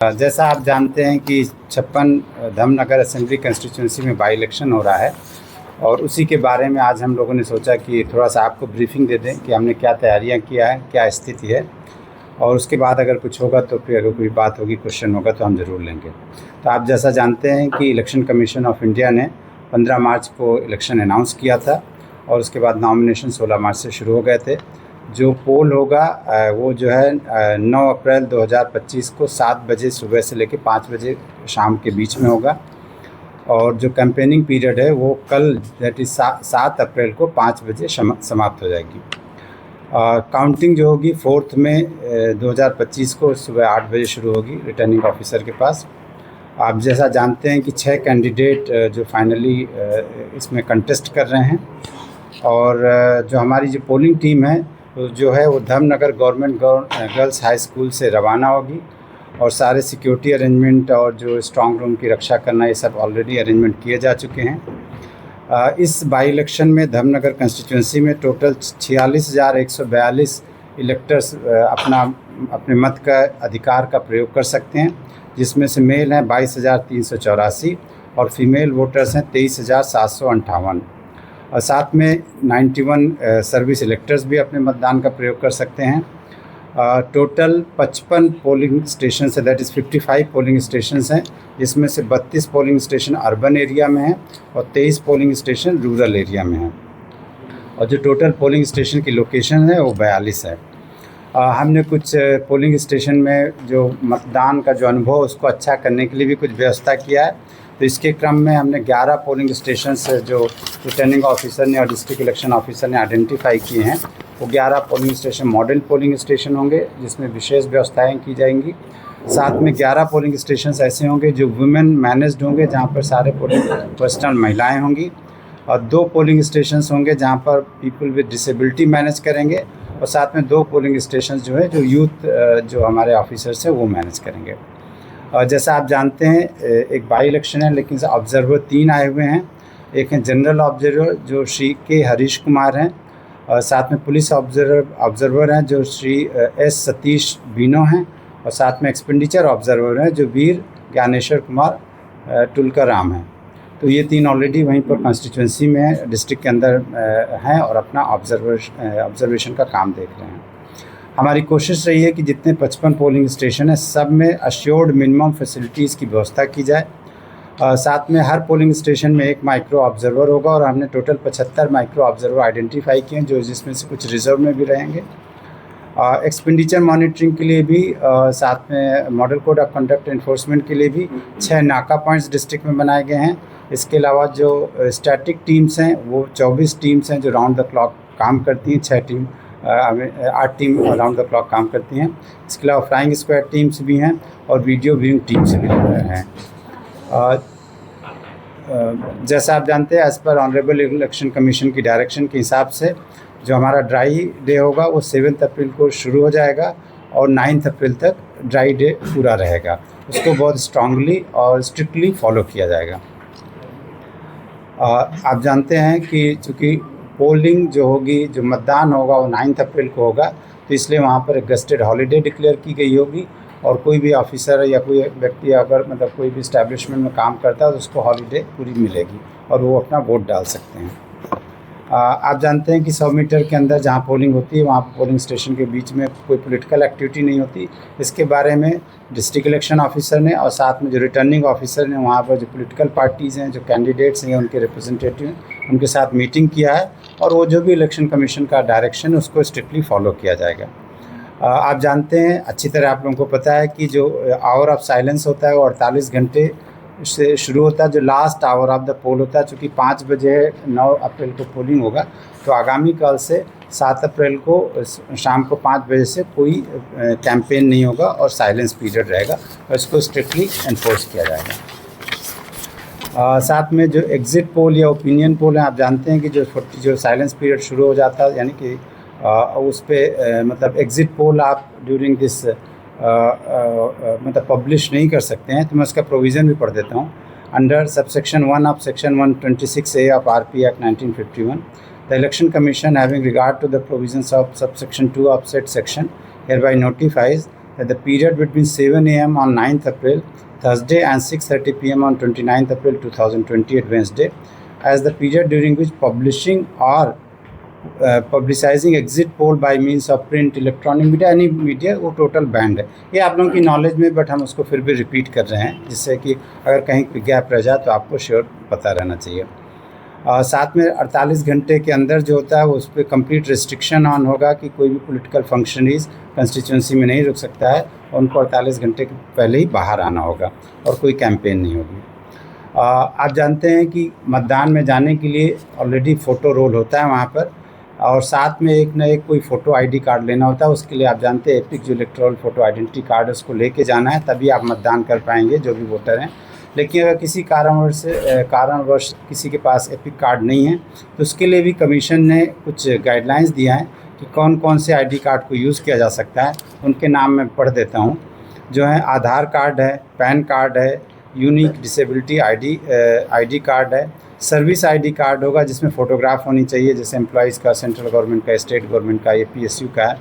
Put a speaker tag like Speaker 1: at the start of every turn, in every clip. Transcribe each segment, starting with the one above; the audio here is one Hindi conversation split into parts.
Speaker 1: जैसा आप जानते हैं कि 56 धमनगर असेंबली कंस्टिट्यूंसी में बाई इलेक्शन हो रहा है और उसी के बारे में आज हम लोगों ने सोचा कि थोड़ा सा आपको ब्रीफिंग दे दें कि हमने क्या तैयारियां किया है, क्या स्थिति है, और उसके बाद अगर कुछ होगा तो फिर अगर कोई बात होगी, क्वेश्चन होगा तो हम ज़रूर लेंगे। तो आप जैसा जानते हैं कि इलेक्शन कमीशन ऑफ इंडिया ने 15 मार्च को इलेक्शन अनाउंस किया था और उसके बाद नॉमिनेशन 16 मार्च से शुरू हो गए थे। जो पोल होगा वो जो है 9 अप्रैल 2025 को 7 बजे सुबह से लेकर 5 बजे शाम के बीच में होगा और जो कैंपेनिंग पीरियड है वो कल दैट इज़ 7 अप्रैल को 5 बजे समाप्त हो जाएगी। काउंटिंग जो होगी 4 मई 2025 को सुबह 8 बजे शुरू होगी रिटर्निंग ऑफिसर के पास। आप जैसा जानते हैं कि 6 कैंडिडेट जो फाइनली इसमें कंटेस्ट कर रहे हैं और जो हमारी जो पोलिंग टीम है जो है वो धमनगर गवर्नमेंट गर्ल्स हाई स्कूल से रवाना होगी और सारे सिक्योरिटी अरेंजमेंट और जो स्ट्रांग रूम की रक्षा करना ये सब ऑलरेडी अरेंजमेंट किए जा चुके हैं। इस बाई इलेक्शन में धमनगर कंस्टिट्यूंसी में टोटल 46,142 इलेक्टर्स अपने मत का अधिकार का प्रयोग कर सकते हैं, जिसमें से मेल हैं 22,384 और फीमेल वोटर्स हैं 23,758 और साथ में 91 सर्विस इलेक्टर्स भी अपने मतदान का प्रयोग कर सकते हैं। टोटल 55 पोलिंग स्टेशन है, दैट इज़ 55 पोलिंग स्टेशन हैं, जिसमें से 32 पोलिंग स्टेशन अर्बन एरिया में हैं और 23 पोलिंग स्टेशन रूरल एरिया में हैं और जो टोटल पोलिंग स्टेशन की लोकेशन है वो 42 है। हमने कुछ पोलिंग स्टेशन में जो मतदान का जो अनुभव उसको अच्छा करने के लिए भी कुछ व्यवस्था किया है। तो इसके क्रम में हमने 11 पोलिंग स्टेशन जो रिटर्निंग ऑफिसर ने और डिस्ट्रिक्ट इलेक्शन ऑफिसर ने आइडेंटिफाई किए हैं वो 11 polling station model polling station होंगे, जिसमें विशेष व्यवस्थाएं की जाएंगी। साथ में 11 पोलिंग स्टेशन ऐसे होंगे जो वुमेन मैनेज्ड होंगे, जहां पर सारे पोलिंग पर्सनल महिलाएँ होंगी, और 2 पोलिंग स्टेशन होंगे जहाँ पर पीपल विद डिसेबिलिटी मैनेज करेंगे, और साथ में 2 पोलिंग स्टेशन जो है जो यूथ जो हमारे ऑफिसर्स हैं वो मैनेज करेंगे। और जैसा आप जानते हैं एक बाई इलेक्शन है, लेकिन ऑब्जर्वर 3 आए हुए हैं। एक हैं जनरल ऑब्जर्वर जो श्री के हरीश कुमार हैं, और साथ में पुलिस ऑब्जर्वर हैं जो श्री एस सतीश बीनो हैं, और साथ में एक्सपेंडिचर ऑब्जर्वर हैं जो वीर ज्ञानेश्वर कुमार टुलकाराम हैं। तो ये 3 ऑलरेडी वहीं पर कॉन्स्टिट्यूंसी में डिस्ट्रिक्ट के अंदर हैं और अपना ऑब्जर्वेशन का काम देख रहे हैं। हमारी कोशिश रही है कि जितने 55 पोलिंग स्टेशन है सब में अश्योर्ड मिनिमम फैसिलिटीज़ की व्यवस्था की जाए। साथ में हर पोलिंग स्टेशन में एक माइक्रो ऑब्जर्वर होगा और हमने टोटल 75 माइक्रो ऑब्जर्वर आइडेंटिफाई किए हैं, जो जिसमें से कुछ रिजर्व में भी रहेंगे। एक्सपेंडिचर मॉनिटरिंग के लिए भी साथ में model code of conduct enforcement के लिए भी 6 नाका पॉइंट्स डिस्ट्रिक्ट में बनाए गए हैं। इसके अलावा जो स्टैटिक टीम्स हैं वो 24 टीम्स हैं जो राउंड द क्लॉक काम करती हैं। 8 टीम राउंड द क्लॉक काम करती हैं। इसके अलावा फ्लाइंग स्क्वाड टीम्स भी हैं और वीडियो व्यूइंग टीम्स भी हैं। जैसा आप जानते हैं as per honourable election commission की डायरेक्शन के हिसाब से जो हमारा ड्राई डे होगा वो 7 अप्रैल को शुरू हो जाएगा और 9 अप्रैल तक ड्राई डे पूरा रहेगा। उसको बहुत स्ट्रांगली और स्ट्रिक्टली फॉलो किया जाएगा। आप जानते हैं कि चूँकि पोलिंग जो होगी, जो मतदान होगा वो 9 अप्रैल को होगा, तो इसलिए वहाँ पर एक गस्टेड हॉलीडे डिक्लेयर की गई होगी और कोई भी ऑफिसर या कोई व्यक्ति अगर कोई भी इस्टेब्लिशमेंट में काम करता है तो उसको हॉलीडे पूरी मिलेगी और वो अपना वोट डाल सकते हैं। आप जानते हैं कि 100 मीटर के अंदर जहाँ पोलिंग होती है वहाँ पोलिंग स्टेशन के बीच में कोई पॉलिटिकल एक्टिविटी नहीं होती। इसके बारे में डिस्ट्रिक्ट इलेक्शन ऑफिसर ने और साथ में जो रिटर्निंग ऑफिसर ने वहाँ पर जो पॉलिटिकल पार्टीज़ हैं, जो कैंडिडेट्स हैं, उनके रिप्रेजेंटेटिव हैं, उनके साथ मीटिंग किया है और वो जो भी इलेक्शन कमीशन का डायरेक्शन उसको स्ट्रिक्टली फॉलो किया जाएगा। आप जानते हैं, अच्छी तरह आप लोगों को पता है कि जो आवर ऑफ साइलेंस होता है वो 48 घंटे से शुरू होता है। जो लास्ट आवर ऑफ द पोल होता है, चूँकि 5 बजे 9 अप्रैल को पोलिंग होगा, तो आगामी कल से 7 अप्रैल को शाम को 5 बजे से कोई कैंपेन नहीं होगा और साइलेंस पीरियड रहेगा और इसको स्ट्रिक्टली एनफोर्स किया जाएगा। साथ में जो एग्ज़िट पोल या ओपिनियन पोल है, आप जानते हैं कि जो साइलेंस पीरियड शुरू हो जाता है, यानी कि उस पर एग्ज़िट पोल आप ड्यूरिंग दिस पब्लिश नहीं कर सकते हैं। तो मैं उसका प्रोविज़न भी पढ़ देता हूँ। Under subsection 1 of section 126A of RP Act 1951, the election commission having regard to the provisions of subsection 2 of said section hereby notifies that the period between 7 a.m. on 9th April, Thursday, and 6:30 p.m. on 29th April 2028, Wednesday, as the period during which publishing or पब्लिसाइजिंग exit poll bye means of print, electronic media, any media, वो टोटल बैंड है। ये आप लोगों की नॉलेज में, बट हम उसको फिर भी रिपीट कर रहे हैं, जिससे कि अगर कहीं गैप रह जाए तो आपको श्योर पता रहना चाहिए। साथ में 48 घंटे के अंदर जो होता है वो उस पर कंप्लीट रिस्ट्रिक्शन ऑन होगा कि कोई भी पॉलिटिकल फंक्शनरीज कंस्टिट्यूंसी में नहीं रुक सकता है, और उनको 48 घंटे के पहले ही बाहर आना होगा, और कोई कैंपेन नहीं होगी। आप जानते हैं कि मतदान में जाने के लिए ऑलरेडी फ़ोटो रोल होता है वहाँ पर, और साथ में एक न एक कोई फ़ोटो आईडी कार्ड लेना होता है। उसके लिए आप जानते हैं एपिक जो इलेक्टोरल फ़ोटो आइडेंटिटी कार्ड है उसको लेके जाना है, तभी आप मतदान कर पाएंगे जो भी वोटर हैं। लेकिन अगर किसी कारणवश किसी के पास एपिक कार्ड नहीं है तो उसके लिए भी कमीशन ने कुछ गाइडलाइंस दिया है कि कौन कौन से आईडी कार्ड को यूज़ किया जा सकता है। उनके नाम मैं पढ़ देता हूँ, जो है आधार कार्ड है, पैन कार्ड है, यूनिक डिसेबिलिटी आईडी कार्ड है, सर्विस आईडी कार्ड होगा जिसमें फ़ोटोग्राफ होनी चाहिए, जैसे एम्प्लॉइज़ का, सेंट्रल गवर्नमेंट का, स्टेट गवर्नमेंट का, ये PSU का है,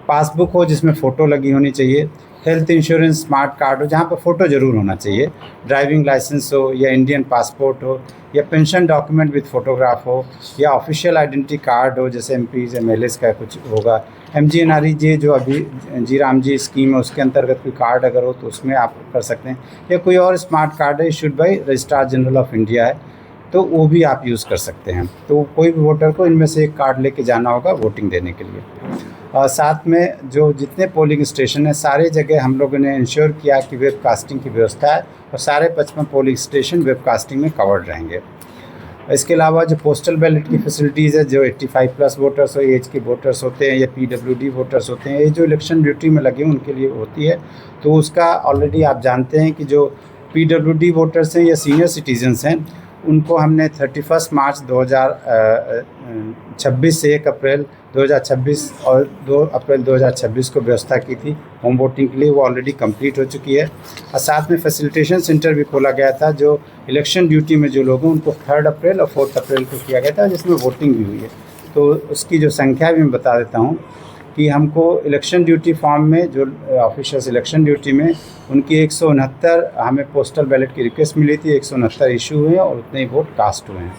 Speaker 1: पासबुक हो जिसमें फ़ोटो लगी होनी चाहिए, हेल्थ इंश्योरेंस स्मार्ट कार्ड हो जहाँ पर फ़ोटो ज़रूर होना चाहिए, ड्राइविंग लाइसेंस हो, या इंडियन पासपोर्ट हो, या पेंशन डॉक्यूमेंट विद फ़ोटोग्राफ हो, या ऑफिशियल आइडेंटिटी कार्ड हो, जैसे MPs MLAs का कुछ होगा, MGNREGA जो अभी जी राम जी स्कीम है उसके अंतर्गत कोई कार्ड अगर हो तो उसमें आप कर सकते हैं, या कोई और स्मार्ट कार्ड है issued by registrar general of India है तो वो भी आप यूज़ कर सकते हैं। तो कोई भी वोटर को इनमें से एक कार्ड लेके जाना होगा वोटिंग देने के लिए। साथ में जो जितने पोलिंग स्टेशन हैं सारे जगह हम लोगों ने इंश्योर किया कि वेबकास्टिंग की व्यवस्था है, और सारे 55 पोलिंग स्टेशन वेबकास्टिंग में कवर्ड रहेंगे। इसके अलावा जो पोस्टल बैलेट की फैसिलिटीज़ है, जो 85+ वोटर्स हो, एज के वोटर्स होते हैं, या PWD वोटर्स होते हैं, ये जो इलेक्शन ड्यूटी में लगे उनके लिए होती है। तो उसका ऑलरेडी आप जानते हैं कि जो PWD वोटर्स हैं या सीनियर सिटीजन्स हैं उनको हमने 31 मार्च 2026 से 1 अप्रैल 2026 और 2 अप्रैल 2026 को व्यवस्था की थी होम वोटिंग के लिए, वो ऑलरेडी कंप्लीट हो चुकी है। और साथ में फैसिलिटेशन सेंटर भी खोला गया था जो इलेक्शन ड्यूटी में जो लोग हैं उनको 3 अप्रैल और 4 अप्रैल को किया गया था, जिसमें वोटिंग भी हुई है। तो उसकी जो संख्या भी मैं बता देता हूँ कि हमको इलेक्शन ड्यूटी फॉर्म में जो ऑफिसर्स इलेक्शन ड्यूटी में उनकी 169 हमें पोस्टल बैलेट की रिक्वेस्ट मिली थी, 169 इशू हुए हैं और उतने ही वोट कास्ट हुए हैं।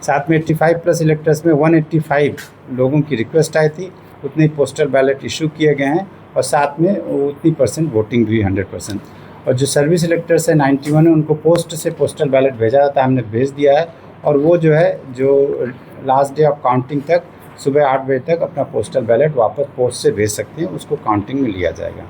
Speaker 1: साथ में 85+ इलेक्टर्स में 185 लोगों की रिक्वेस्ट आई थी, उतने ही पोस्टल बैलेट इशू किए गए हैं, और साथ में उतनी % वोटिंग भी 100%। और जो सर्विस इलेक्टर्स है 91 है, उनको पोस्ट से पोस्टल बैलेट भेजा जाता है, हमने भेज दिया है, और वो जो है जो लास्ट डे ऑफ काउंटिंग तक सुबह 8 बजे तक अपना पोस्टल बैलेट वापस पोस्ट से भेज सकते हैं, उसको काउंटिंग में लिया जाएगा।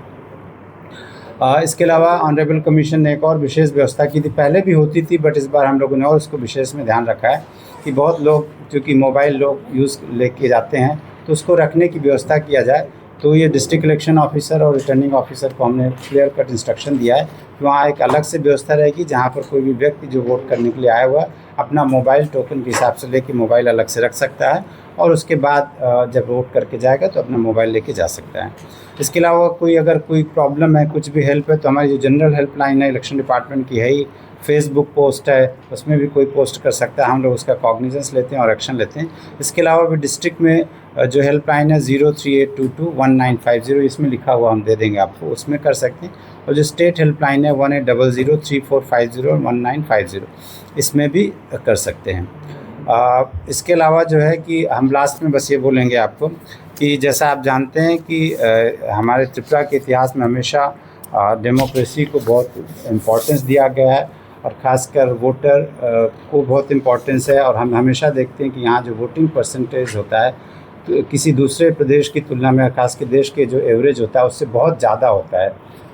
Speaker 1: इसके अलावा ऑनरेबल कमीशन ने एक और विशेष व्यवस्था की थी, पहले भी होती थी बट इस बार हम लोगों ने और इसको विशेष में ध्यान रखा है कि बहुत लोग चूँकि मोबाइल लोग यूज़ लेके जाते हैं तो उसको रखने की व्यवस्था किया जाए। तो ये डिस्ट्रिक्ट इलेक्शन ऑफिसर और रिटर्निंग ऑफिसर को हमने क्लियर कट इंस्ट्रक्शन दिया है कि वहाँ एक अलग से व्यवस्था रहेगी जहाँ पर कोई भी व्यक्ति जो वोट करने के लिए आया हुआ अपना मोबाइल टोकन के हिसाब से लेके मोबाइल अलग से रख सकता है, और उसके बाद जब वोट करके जाएगा तो अपना मोबाइल लेके जा सकता है। इसके अलावा अगर कोई प्रॉब्लम है, कुछ भी हेल्प है, तो हमारी जो जनरल हेल्पलाइन है इलेक्शन डिपार्टमेंट की है ही, फेसबुक पोस्ट है, उसमें भी कोई पोस्ट कर सकता है, हम लोग उसका कॉग्निजेंस लेते हैं और एक्शन लेते हैं। इसके अलावा भी डिस्ट्रिक्ट में जो हेल्पलाइन है 0382219950, इसमें लिखा हुआ हम दे देंगे आपको, उसमें कर सकते हैं। और जो स्टेट हेल्पलाइन है 18003450 और 1950, इसमें भी कर सकते हैं। इसके अलावा जो है कि हम लास्ट में बस ये बोलेंगे आपको कि जैसा आप जानते हैं कि हमारे त्रिपुरा के इतिहास में हमेशा डेमोक्रेसी को बहुत इम्पोर्टेंस दिया गया है, और ख़ासकर वोटर को बहुत इम्पोर्टेंस है। और हम हमेशा देखते हैं कि यहाँ जो वोटिंग परसेंटेज होता है तो किसी दूसरे प्रदेश की तुलना में, खासकर देश के जो एवरेज होता है उससे बहुत ज़्यादा होता है।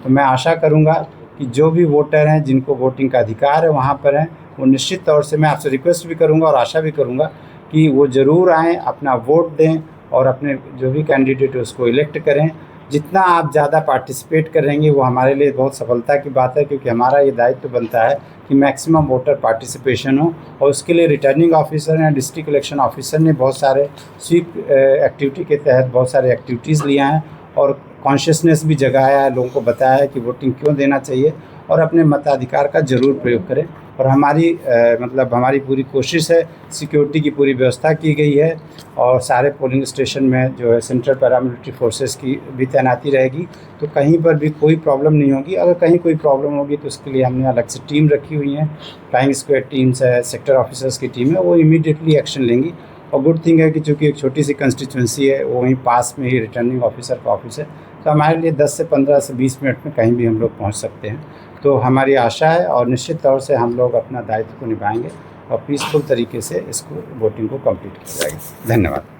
Speaker 1: तो मैं आशा करूँगा कि जो भी वोटर हैं जिनको वोटिंग का अधिकार है वहाँ पर हैं, वो निश्चित तौर से मैं आपसे रिक्वेस्ट भी करूँगा और आशा भी करूँगा कि वो ज़रूर आएँ, अपना वोट दें और अपने जो भी कैंडिडेट है उसको इलेक्ट करें। जितना आप ज़्यादा पार्टिसिपेट करेंगे वो हमारे लिए बहुत सफलता की बात है, क्योंकि हमारा ये दायित्व बनता है कि मैक्सिमम वोटर पार्टिसिपेशन हो, और उसके लिए रिटर्निंग ऑफिसर या डिस्ट्रिक्ट इलेक्शन ऑफिसर ने बहुत सारे स्वीप एक्टिविटी के तहत बहुत सारे एक्टिविटीज़ लिया हैं, और कॉन्शियसनेस भी जगाया है, लोगों को बताया है कि वोटिंग क्यों देना चाहिए और अपने मताधिकार का ज़रूर प्रयोग करें। और हमारी मतलब हमारी पूरी कोशिश है, सिक्योरिटी की पूरी व्यवस्था की गई है और सारे पोलिंग स्टेशन में जो है सेंट्रल पैरामिलिट्री फोर्सेस की भी तैनाती रहेगी, तो कहीं पर भी कोई प्रॉब्लम नहीं होगी। अगर कहीं कोई प्रॉब्लम होगी तो उसके लिए हमने अलग से टीम रखी हुई है, फ्लाइंग स्क्वाड टीम्स है, सेक्टर ऑफिसर्स की टीम है, वो इमीडिएटली एक्शन लेंगी। और गुड थिंग है कि चूँकि एक छोटी सी कंस्टिट्यूंसी है, वो वहीं पास में ही रिटर्निंग ऑफिसर का ऑफिस है, तो हमारे लिए 10 से 15 से 20 मिनट में कहीं भी हम लोग पहुंच सकते हैं। तो हमारी आशा है और निश्चित तौर से हम लोग अपना दायित्व को निभाएंगे और पीसफुल तरीके से इसको वोटिंग को कंप्लीट किया जाएगा। धन्यवाद।